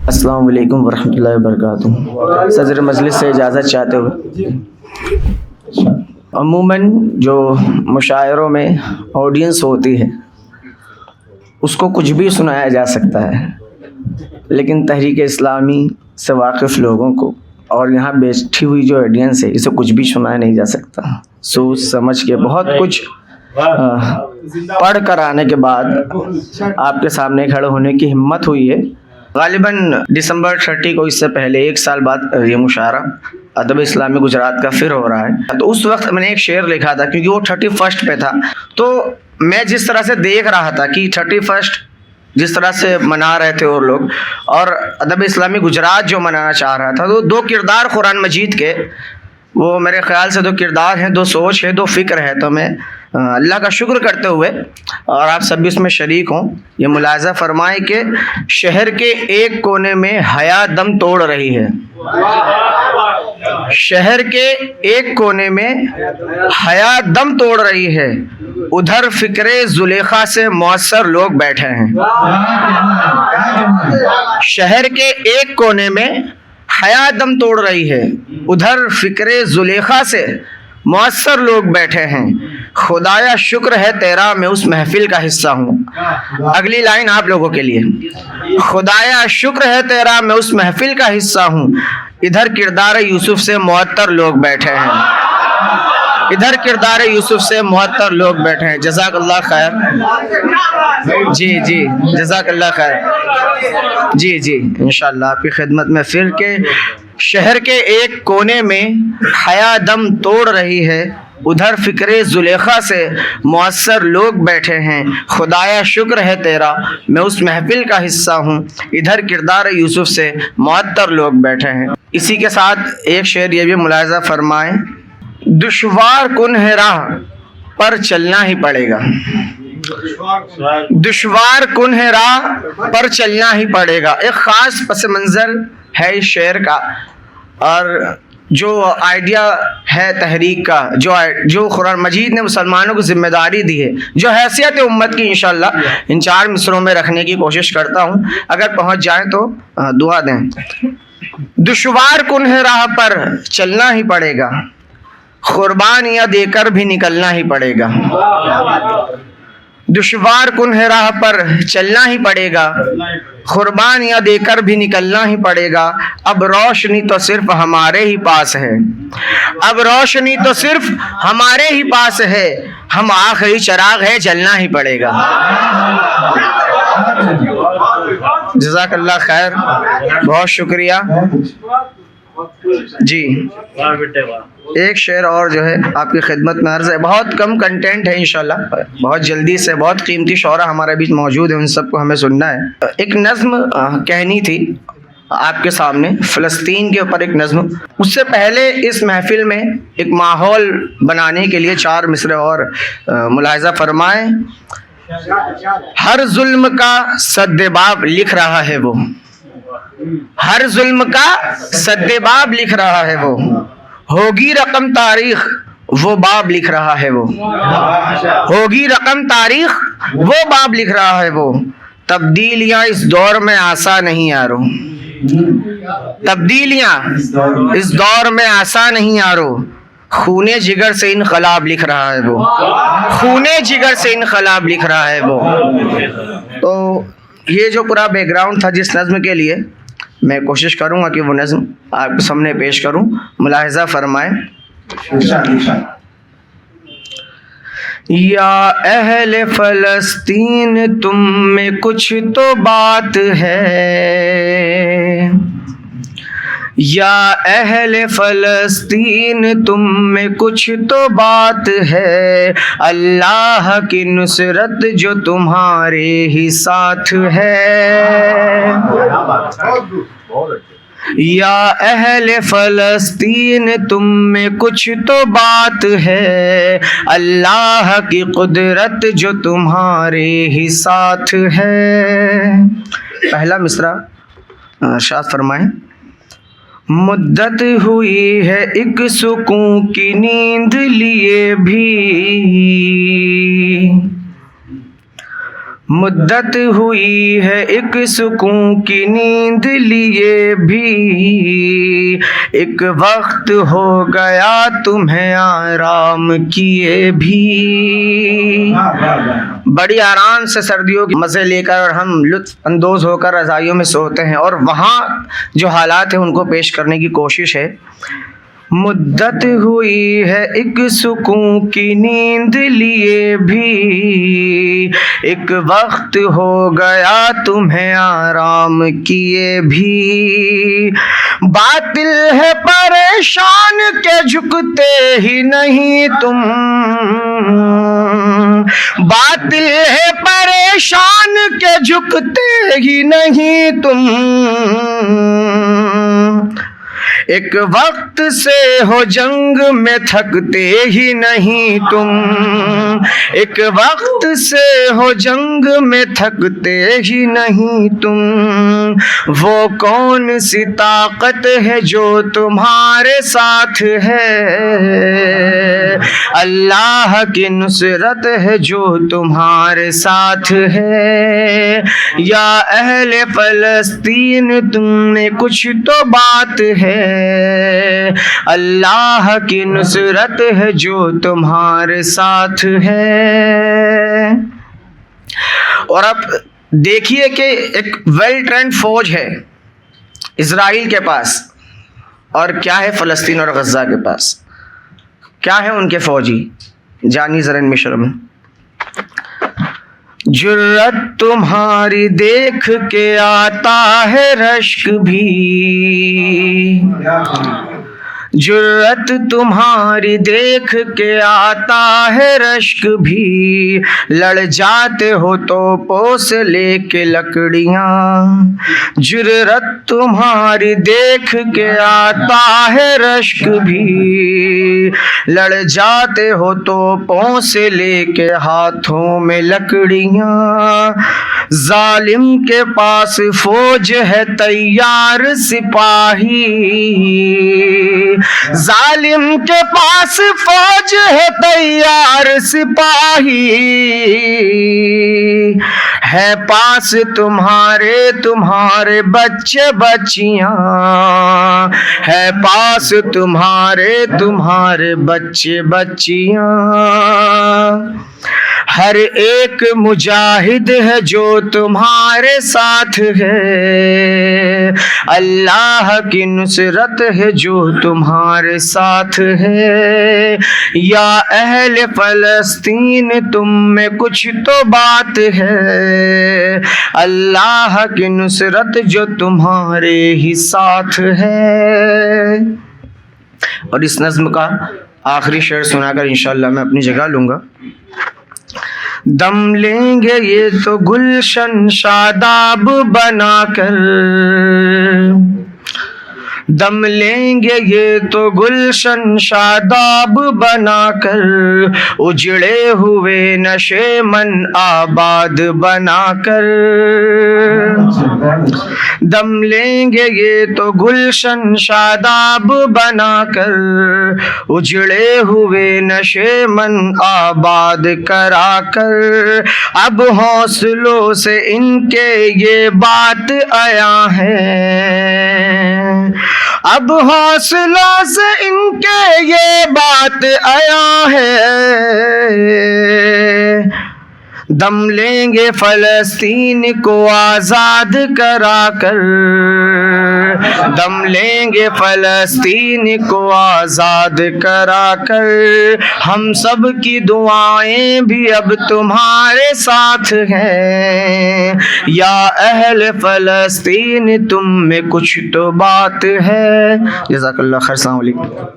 السلام علیکم ورحمۃ اللہ وبرکاتہ۔ صدر مجلس سے اجازت چاہتے ہوئے، عموماً جو مشاعروں میں آڈینس ہوتی ہے اس کو کچھ بھی سنایا جا سکتا ہے، لیکن تحریک اسلامی سے واقف لوگوں کو اور یہاں بیٹھی ہوئی جو آڈینس ہے اسے کچھ بھی سنایا نہیں جا سکتا۔ سوچ سمجھ کے بہت کچھ پڑھ کر آنے کے بعد آپ کے سامنے کھڑے ہونے کی ہمت ہوئی ہے۔ غالباً دسمبر 30 کو، اس سے پہلے ایک سال بعد یہ مشاعرہ ادب اسلامی گجرات کا پھر ہو رہا ہے۔ تو اس وقت میں نے ایک شعر لکھا تھا، کیونکہ وہ 31 پہ تھا، تو میں جس طرح سے دیکھ رہا تھا کہ 31 جس طرح سے منا رہے تھے اور لوگ، اور ادب اسلامی گجرات جو منانا چاہ رہا تھا، تو دو کردار قرآن مجید کے، وہ میرے خیال سے دو کردار ہیں، دو سوچ ہے، دو فکر ہے۔ تو میں اللہ کا شکر کرتے ہوئے، اور آپ سب بھی اس میں شریک ہوں، یہ ملاحظہ فرمائیں کہ شہر کے ایک کونے میں حیا دم توڑ رہی ہے۔ شہر کے ایک کونے میں حیا دم توڑ رہی ہے، ادھر فکر زلیخا سے مؤثر لوگ بیٹھے ہیں۔ شہر کے ایک کونے میں حیا دم توڑ رہی ہے، ادھر فکر زلیخا سے مؤثر لوگ بیٹھے ہیں۔ خدایا شکر ہے تیرا میں اس محفل کا حصہ ہوں۔ اگلی لائن آپ لوگوں کے لیے، خدایا شکر ہے تیرا میں اس محفل کا حصہ ہوں، ادھر کردار یوسف سے معطر لوگ بیٹھے ہیں۔ ادھر کردار یوسف سے معطر لوگ بیٹھے ہیں۔ جزاک اللہ خیر۔ جی جزاک اللہ خیر۔ جی انشاءاللہ آپ کی خدمت میں پھر کہ شہر کے ایک کونے میں حیا دم توڑ رہی ہے، ادھر فکر زلیخا سے مؤثر لوگ بیٹھے ہیں۔ خدایا شکر ہے تیرا میں اس محفل کا حصہ ہوں، ادھر کردار یوسف سے معطر لوگ بیٹھے ہیں۔ اسی کے ساتھ ایک شعر یہ بھی ملاحظہ فرمائیں، دشوار کن ہے راہ پر چلنا ہی پڑے گا۔ دشوار کن ہے راہ پر چلنا ہی پڑے گا۔ ایک خاص پس منظر ہے اس شعر کا، اور جو آئیڈیا ہے تحریک کا، جو قرآن مجید نے مسلمانوں کو ذمہ داری دی ہے، جو حیثیت امت کی انشاءاللہ ان 4 مصروں میں رکھنے کی کوشش کرتا ہوں، اگر پہنچ جائیں تو دعا دیں۔ دشوار کن ہے راہ پر چلنا ہی پڑے گا، قربانیاں دے کر بھی نکلنا ہی پڑے گا۔ دشوار کن ہے راہ پر چلنا ہی پڑے گا، قربانیاں دے کر بھی نکلنا ہی پڑے گا۔ اب روشنی تو صرف ہمارے ہی پاس ہے، اب روشنی تو صرف ہمارے ہی پاس ہے، ہم آخری چراغ ہے، جلنا ہی پڑے گا۔ جزاک اللہ خیر، بہت شکریہ۔ جی ایک شعر اور جو ہے آپ کی خدمت میں عرض ہے، بہت کم کنٹینٹ ہے انشاءاللہ، بہت جلدی سے، بہت قیمتی شعراء ہمارے بیچ موجود ہیں، ان سب کو ہمیں سننا ہے۔ ایک نظم کہنی تھی آپ کے سامنے، فلسطین کے اوپر ایک نظم۔ اس سے پہلے اس محفل میں ایک ماحول بنانے کے لیے 4 مصرے اور ملاحظہ فرمائیں۔ ہر ظلم کا سدباب لکھ رہا ہے وہ، ہر ظلم کا سدباب لکھ رہا ہے وہ، ہوگی رقم تاریخ وہ باب لکھ رہا ہے وہ، ہوگی رقم تاریخ وہ باب لکھ رہا ہے وہ۔ تبدیلیاں اس دور میں آسان نہیں یارو، تبدیلیاں اس دور میں آسان نہیں یارو، خونے جگر سے انقلاب لکھ رہا ہے وہ، خونے جگر سے انقلاب لکھ رہا ہے وہ۔ تو یہ جو پورا بیک گراؤنڈ تھا جس نظم کے لیے، میں کوشش کروں گا کہ وہ نظم آپ کے سامنے پیش کروں، ملاحظہ فرمائیں۔ یا اہل فلسطین تم میں کچھ تو بات ہے، یا اہل فلسطین تم میں کچھ تو بات ہے، اللہ کی نصرت جو تمہارے ہی ساتھ ہے۔ یا اہل فلسطین تم میں کچھ تو بات ہے، اللہ کی قدرت جو تمہارے ہی ساتھ ہے۔ پہلا مصرع ارشاد فرمائیں۔ مدت ہوئی ہے ایک سکون کی نیند لیے بھی، مدت ہوئی ہے ایک سکون کی نیند لیے بھی، ایک وقت ہو گیا تمہیں آرام کیے بھی۔ بڑی آرام سے سردیوں کے مزے لے کر اور ہم لطف اندوز ہو کر رضائیوں میں سوتے ہیں، اور وہاں جو حالات ہیں ان کو پیش کرنے کی کوشش ہے۔ مدت ہوئی ہے ایک سکون کی نیند لیے بھی، ایک وقت ہو گیا تمہیں آرام کیے بھی۔ باطل ہے پریشان کہ جھکتے ہی نہیں تم، باطل ہے پریشان کہ جھکتے ہی نہیں تم، ایک وقت سے ہو جنگ میں تھکتے ہی نہیں تم، ایک وقت سے ہو جنگ میں تھکتے ہی نہیں تم۔ وہ کون سی طاقت ہے جو تمہارے ساتھ ہے، اللہ کی نصرت ہے جو تمہارے ساتھ ہے۔ یا اہل فلسطین تم میں کچھ تو بات ہے، اللہ کی نصرت ہے جو تمہارے ساتھ ہے۔ اور اب دیکھیے کہ ایک ویل ٹرینڈ فوج ہے اسرائیل کے پاس، اور کیا ہے فلسطین اور غزہ کے پاس، کیا ہے ان کے فوجی، جانی ذرا ان مشر میں۔ جرت تمہاری دیکھ کے آتا ہے رشک بھی، جرت تمہاری دیکھ کے آتا ہے رشک بھی، لڑ جاتے ہو توپوں سے لے کے لکڑیاں، جرت تمہاری دیکھ کے آتا ہے رشک بھی، لڑ جاتے ہو توپوں سے لے کے ہاتھوں میں لکڑیاں۔ ظالم کے پاس فوج ہے تیار سپاہی، ظالم کے پاس فوج ہے تیار سپاہی، ہے پاس تمہارے تمہارے بچے بچیاں، ہے پاس تمہارے تمہارے بچے بچیاں۔ ہر ایک مجاہد ہے جو تمہارے ساتھ ہے، اللہ کی نصرت ہے جو تمہارے ساتھ ہے۔ یا اہل فلسطین تم میں کچھ تو بات ہے، اللہ کی نصرت جو تمہارے ہی ساتھ ہے۔ اور اس نظم کا آخری شعر سنا کر انشاءاللہ میں اپنی جگہ لوں گا۔ دم لیں گے یہ تو گلشن شاداب بنا کر، دم لیں گے یہ تو گلشن شاداب بنا کر، اجڑے ہوئے نشے من آباد بنا کر، دم لیں گے یہ تو گلشن شاداب بنا کر، اجڑے ہوئے نشے من آباد کرا کر۔ اب حوصلوں سے ان کے یہ بات آیا ہے، اب حوصلوں سے ان کے یہ بات آیا ہے، دم لیں گے فلسطین کو آزاد کرا کر، دم لیں گے فلسطین کو آزاد کرا کر۔ ہم سب کی دعائیں بھی اب تمہارے ساتھ ہیں، یا اہل فلسطین تم میں کچھ تو بات ہے۔ جزاک اللہ خیر، السلام علیکم۔